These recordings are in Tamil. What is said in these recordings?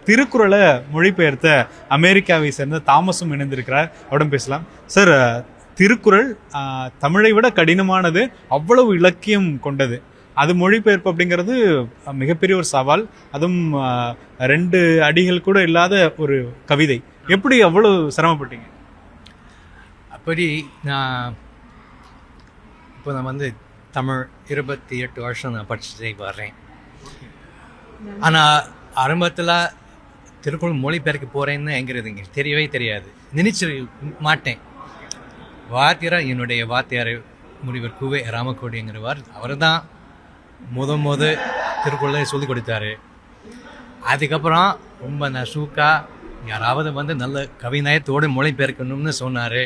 திருக்குறளை மொழிபெயர்த்த அமெரிக்காவை சேர்ந்த தாமஸும் இணைந்திருக்கிறார். அவரிடம் பேசலாம். சார், திருக்குறள் தமிழை விட கடினமானது, அவ்வளவு இலக்கியம் கொண்டது. அது மொழிபெயர்ப்பு அப்படிங்கிறது மிகப்பெரிய ஒரு சவால். அதுவும் 2 அடிகள் கூட இல்லாத ஒரு கவிதை. எப்படி அவ்வளவு சிரமப்பட்டீங்க? அப்படி நான் வந்து தமிழ் 28 வருஷம் நான் படிச்சுட்டே வர்றேன். ஆனால் ஆரம்பத்தில் திருக்குறள் மொழிபெயர்க்க போகிறேன்னு எங்கிறது எங்களுக்கு தெரியவே தெரியாது. நினைச்சு மாட்டேன். என்னுடைய வாத்தியார் முனிவர் குவே ராமக்கோடிங்கிறவர், அவர் தான் முத திருக்குறளை சொல்லிக் கொடுத்தாரு. அதுக்கப்புறம் ரொம்ப நசுக்கா யாராவது வந்து நல்ல கவிநயத்தோடு மொழிபெயர்க்கணும்னு சொன்னார்.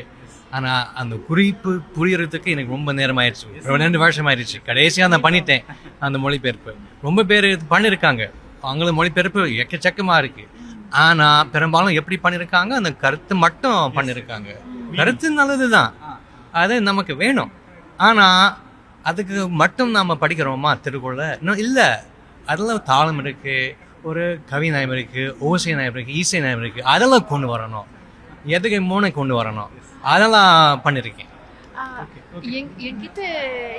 ஆனால் அந்த குறிப்பு புரியறதுக்கு எனக்கு ரொம்ப நேரம் ஆயிடுச்சு. 2 வருஷம் ஆயிடுச்சு. கடைசியாக நான் பண்ணிட்டேன் அந்த மொழிபெயர்ப்பு. ரொம்ப பேர் பண்ணியிருக்காங்க. அவங்கள மொழிபெயர்ப்பு எக்கச்சக்கமாக இருக்குது. ஆனால் பெரும்பாலும் எப்படி பண்ணியிருக்காங்க, அந்த கருத்து மட்டும் பண்ணியிருக்காங்க. கருத்து நல்லது தான், அது நமக்கு வேணும். ஆனால் அதுக்கு மட்டும் நாம் படிக்கிறோமா திருக்குறளை? இன்னும் இல்லை. அதில் தாளம் இருக்குது, ஒரு கவி நயம் இருக்குது, ஓசை நயம் இருக்குது, ஈசை நயம் இருக்குது. அதெல்லாம் கொண்டு வரணும். எதுக்கு 3 கொண்டு வரணும். அதெல்லாம் பண்ணியிருக்கேன்.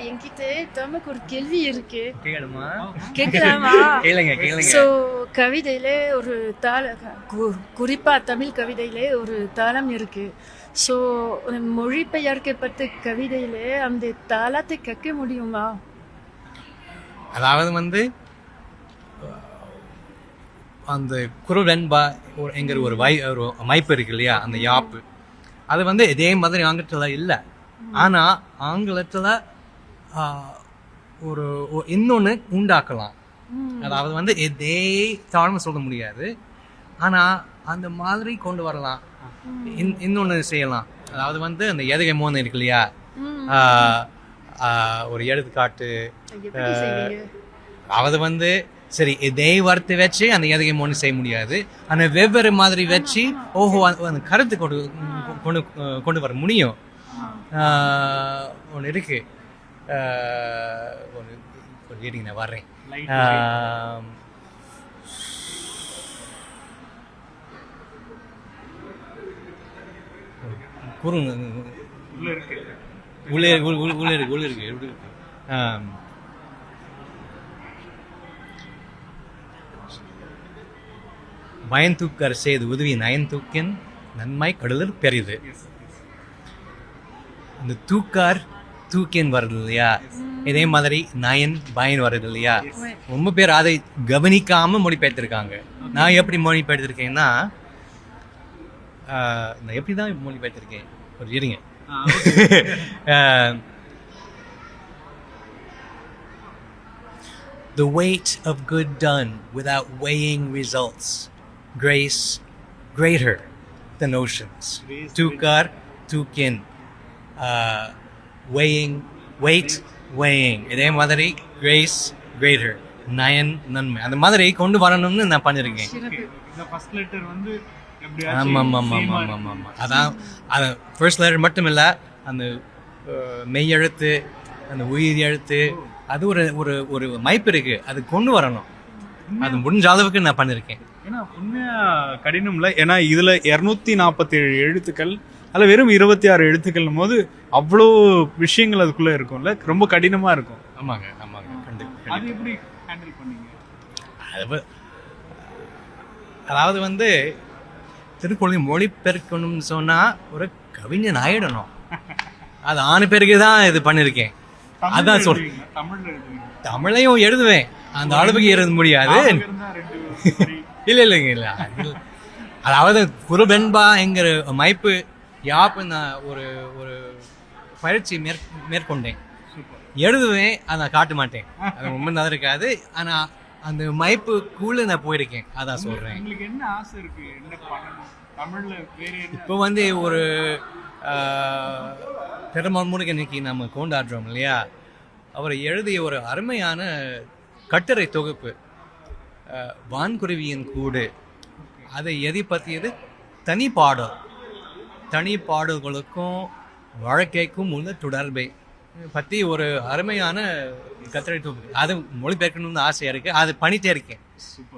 என்கிட்ட தமக்கு ஒரு கேள்வி இருக்கு. கேளுமா? கேட்கலாமா? கேளுங்க. ஸோ கவிதையில ஒரு குறிப்பா தமிழ் கவிதையில ஒரு தாளம் இருக்கு. ஸோ மொழிபெயர்க்கப்பட்ட கவிதையில அந்த தாளத்தை கேட்க முடியுமா? அதாவது வந்து அந்த குரல்வெண்பா என்கிற ஒரு அமைப்பு இருக்கு இல்லையா, அந்த யாப்பு, அது வந்து இதே மாதிரி ஆங்கிலத்தில் இல்லை. ஆனால் ஆங்கிலத்தில் ஒரு இன்னொன்று உண்டாக்கலாம். அதாவது வந்து இதே தாழ்மை சொல்ல முடியாது, ஆனால் அந்த மாதிரி கொண்டு வரலாம். இன்னொன்று செய்யலாம். அதாவது வந்து அந்த எதுகை மோனை இருக்கு இல்லையா, ஒரு எடுத்துக்காட்டு. அதாவது வந்து சரி, இதே வார்த்தை வச்சு அந்த எதுகை மோனை செய்ய முடியாது, ஆனால் வெவ்வேறு மாதிரி வச்சு அந்த கருத்து கொண்டு வர முடியும். ஒன்று இருக்கு. ஒன்று நான் வர்றேன். உள்ளே இருக்கு. பயன்தூக்கர் செய்து உதவி நயன்தூக்கின் நன்மை கடலில் பெரிது. இந்த தூக்கின் வருது இல்லையா, இதே மாதிரி நயன் பயன் வருது இல்லையா. ரொம்ப பேர் அதை கவனிக்காம மொழிபெயர்த்திருக்காங்க. நான் எப்படி மொழிபெயர்த்திருக்கேன்னா, நான் எப்படி தான் மொழிபெயர்த்திருக்கேன் ஒரு இருங்க. The weight of good done without weighing results, grace greater than oceans. Tukin, weighing. இதே மாதிரி grace greater, நயன் நன்மை. அந்த மாதிரி கொண்டு வரணும்னு நான் பண்ணியிருக்கேன். ஆமாம். அதான் அது ஃபர்ஸ்ட் லெட்டர் மட்டும் இல்லை, அந்த மெய் எழுத்து, அந்த உயிர் எழுத்து, அது ஒரு ஒரு மைப்பு இருக்கு, அது கொண்டு வரணும். அது முடிஞ்ச அளவுக்கு நான் பண்ணியிருக்கேன். ஏன்னா உண்மையா கடினம் இல்லை. ஏன்னா இதுல 247 எழுத்துக்கள், அதில் வெறும் 26 எழுத்துக்கள் போது அவ்வளோ விஷயங்கள் அதுக்குள்ள இருக்கும்ல, ரொம்ப கடினமா இருக்கும். ஆமாங்க. கண்டிப்பாக. அது எப்படி ஹேண்டில் பண்ணீங்க? அதாவது வந்து திருக்குறளை மொழிபெயர்க்கணும்னு சொன்னால் ஒரு கவிஞன் ஆயிடணும். அது ஆணு பேருக்கு தான் இது பண்ணியிருக்கேன். அதான் சொல்றேன். தமிழையும் எழுதுவேன், அந்த அளவுக்கு எழுத முடியாது. இல்லைங்க. அதாவது குறுவெண்பா என்கிற அமைப்பு யாப்பு நான் ஒரு பயிற்சி மேற்கொண்டேன். எழுதுவேன், அதை காட்ட மாட்டேன், அது ரொம்ப நல்லா இருக்காது. ஆனால் அந்த மைப்புக்குள்ள நான் போயிருக்கேன். அதான் சொல்றேன். உங்களுக்கு என்ன ஆசை இருக்கு, என்ன பண்ணணும் தமிழ்ல? இப்போ வந்து ஒரு பெருமாள் முருகன் இன்னைக்கு நம்ம கொண்டாடுறோம் இல்லையா, அவர் எழுதிய ஒரு அருமையான கட்டுரை தொகுப்பு வான்குருவியின் கூடு. அதை எதை பற்றியது? தனி பாடல்களுக்கும் வாழ்க்கைக்கும் உள்ள தொடர்பை பற்றி ஒரு அருமையான கட்டுரை தொகுப்பு. அது மொழிபெயர்க்கணும்னு ஆசையாக இருக்குது. அது பண்ணிகிட்டே இருக்கேன்.